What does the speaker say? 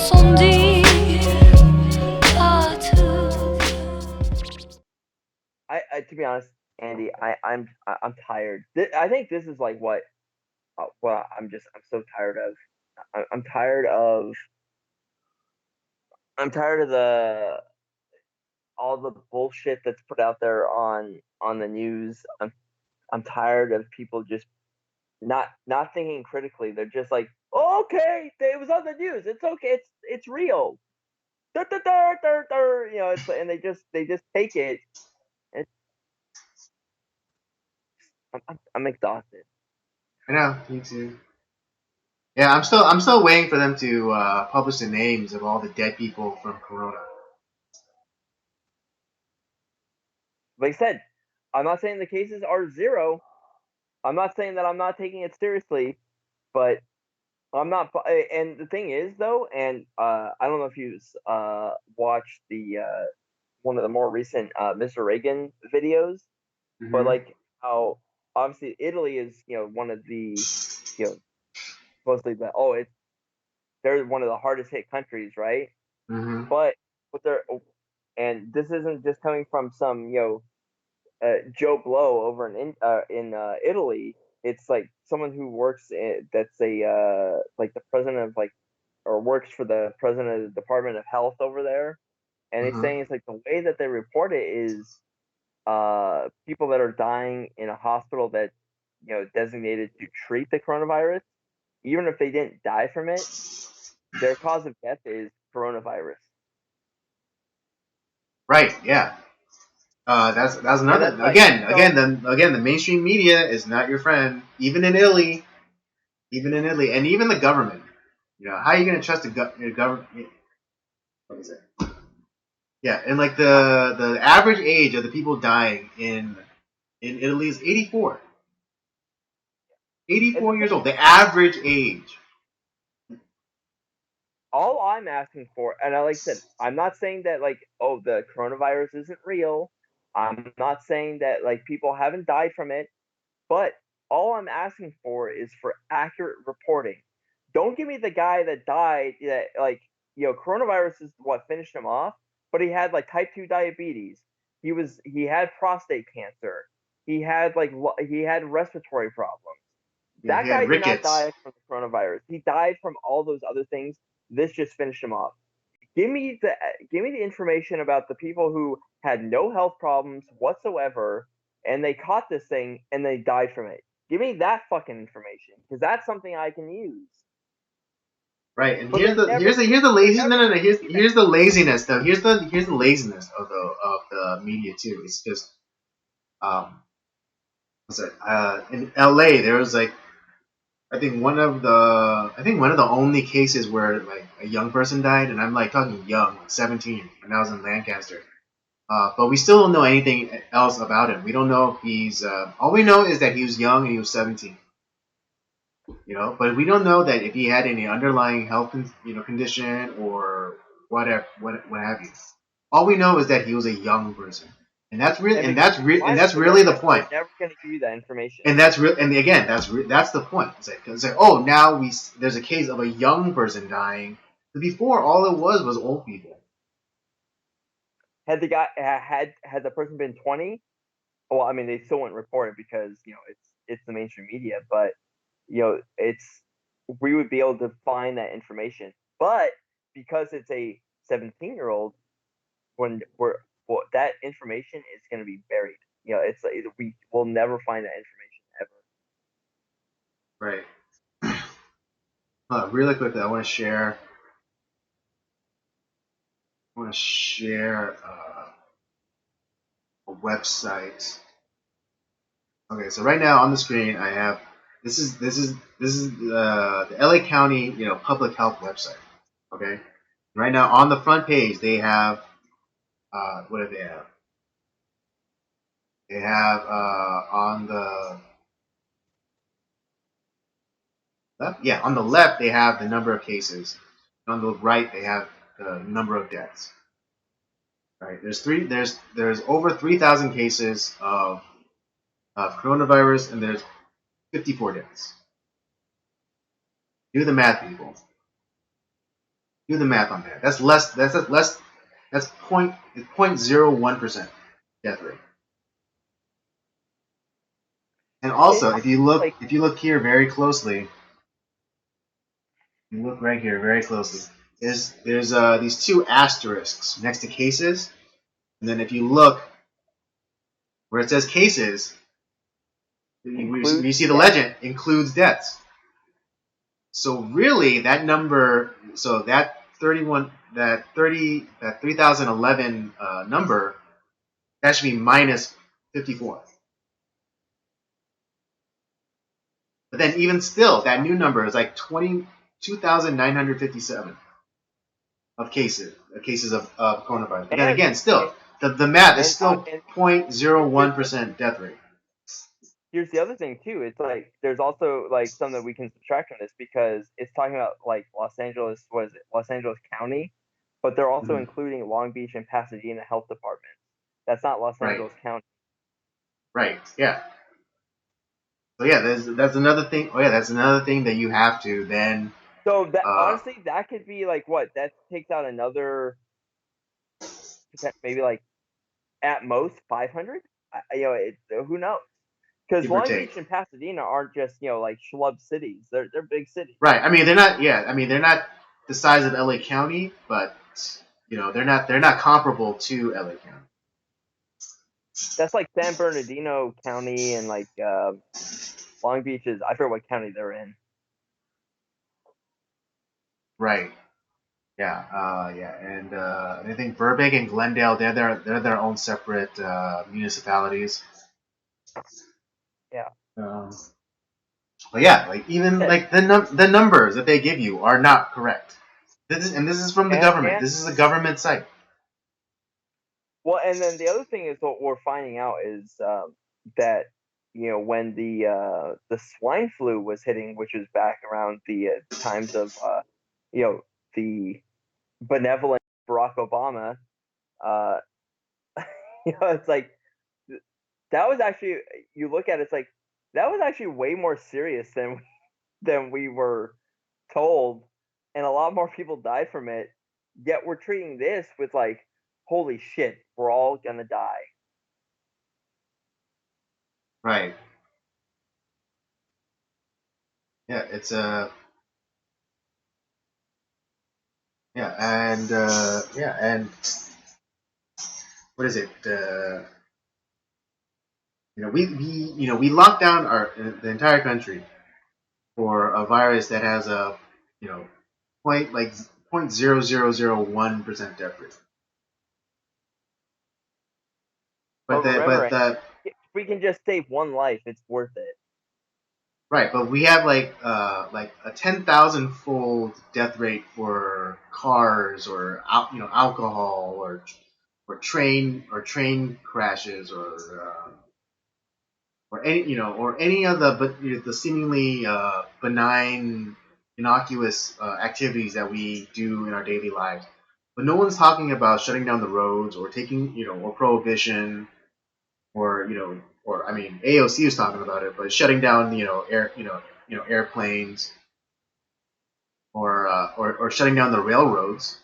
ressenti partout. To be honest, Andy, I'm tired. I think this is like what I'm so tired of. I'm tired of the all the bullshit that's put out there on the news. I'm tired of people just not thinking critically. They're just like, oh, okay, it was on the news. It's okay. It's real. Dur, dur, dur, dur, dur. You know, it's and they just take it. And I'm exhausted. I know, me too. Yeah, I'm still waiting for them to publish the names of all the dead people from Corona. Like I said, I'm not saying the cases are zero. I'm not saying that I'm not taking it seriously, but I'm not. And the thing is, though, and I don't know if you watched the one of the more recent Mr. Reagan videos, but Mm-hmm. like how obviously Italy is one of the supposedly they're one of the hardest hit countries, right? Mm-hmm. But what they're and this isn't just coming from some Joe Blow over in Italy. It's like someone who works that's a like the president of like or works for the president of the Department of Health over there, and he's Mm-hmm. saying it's like the way that they report it is people that are dying in a hospital that designated to treat the coronavirus, even if they didn't die from it, their cause of death is coronavirus, Right. Yeah. That's and another that's like so. again the mainstream media is not your friend, even in Italy, and even the government. How are you going to trust your government? What is it? Yeah, and like the average age of the people dying in Italy is 84. And the 84 years thing old, is, the average age. all I'm asking for, and like I said, I'm not saying that like, oh, the coronavirus isn't real. I'm not saying that like people haven't died from it, but all I'm asking for is for accurate reporting. Don't give me the guy that died that like coronavirus is what finished him off, but he had like type 2 diabetes. He had prostate cancer. He had respiratory problems. Yeah, he That had guy did not rickets. die from the coronavirus. He died from all those other things. This just finished him off. Give me the give me the information about the people who had no health problems whatsoever and they caught this thing and they died from it. Give me that fucking information because that's something I can use. Right, and But here's the they're lazy no never no no gonna here's give me that here's the information. laziness though. Here's the laziness of the media too. It's just um what's it? In LA there was like I think one of the only cases where like a young person died, and I'm like talking young, like 17, and that was in Lancaster. But we still don't know anything else about him. We don't know if he's. All we know is that he was young and he was 17. But we don't know that if he had any underlying health, condition or whatever, what have you. All we know is that he was a young person, and that's really, And and because that's re- and why? that's Because really the point. they're never gonna give you that information. And that's real. And again, that's the point. It's like, oh, now there's a case of a young person dying. But before, all it was old people. Had the guy had the person been 20, well, I mean they still wouldn't report it because it's the mainstream media, but it's we would be able to find that information. But because it's a 17-year-old, when we're well, that information is going to be buried. It's like we will never find that information ever. Right. Really quickly, I want to share. A website. Okay, so right now on the screen I have this is the LA County public health website. Okay, right now on the front page they have what do they have? They have on the left, yeah, on the left they have the number of cases. On the right they have the number of deaths. Right, there's over 3,000 cases of coronavirus, and there's 54 deaths. Do the math, people. Do the math on that. That's less. That's less. That's point 0.01% death rate. And It, also, like if you look here very closely, you look right here very closely. There's these two asterisks next to cases, and then if you look where it says cases, includes you see the death. legend includes deaths. So really, that number, so that 3011 number, that should be minus 54. But then even still, that new number is like 22,957 of coronavirus. But then And again, still, the math is still and here's 0.01% death rate. here's the other thing too. It's like there's also like something that we can subtract from this because it's talking about like Los Angeles, what is it, Los Angeles County, but they're also Mm-hmm. including Long Beach and Pasadena health departments. That's not Los Right, Angeles County. right, yeah. So yeah, that's another thing. Oh yeah, that's another thing that you have to then. So that Uh, honestly, that could be like what that takes out another maybe like at most 500. Who knows? Because Give or Long take. Beach and Pasadena aren't just like schlub cities. They're big cities. Right. I mean, they're not. Yeah. I mean, they're not the size of LA County, but they're not comparable to LA County. That's like San Bernardino County and like Long Beach is I forget what county they're in. Right. Yeah. Yeah. And I think Burbank and Glendale, they're their own separate municipalities. Yeah. Um, but yeah, like even Yeah. like the numbers that they give you are not correct. This is from the government. And This is a government site. well, and then the other thing is what we're finding out is that when the swine flu was hitting, which was back around the times of you know the benevolent Barack Obama, uh, it's like that was actually you look at it, it's like that was actually way more serious than we were told, and a lot more people died from it. Yet we're treating this with like, holy shit, we're all gonna die. Right. Yeah. It's a yeah, and yeah, and what is it? We locked down the entire country for a virus that has a you know point 0.0001% death rate. But remember, But the if we can just save one life, it's worth it. right, but we have like a 10,000 fold death rate for cars or alcohol or train crashes or any of the the seemingly benign innocuous activities that we do in our daily lives. But no one's talking about shutting down the roads or taking or prohibition or or I mean AOC is talking about it, but shutting down airplanes or shutting down the railroads.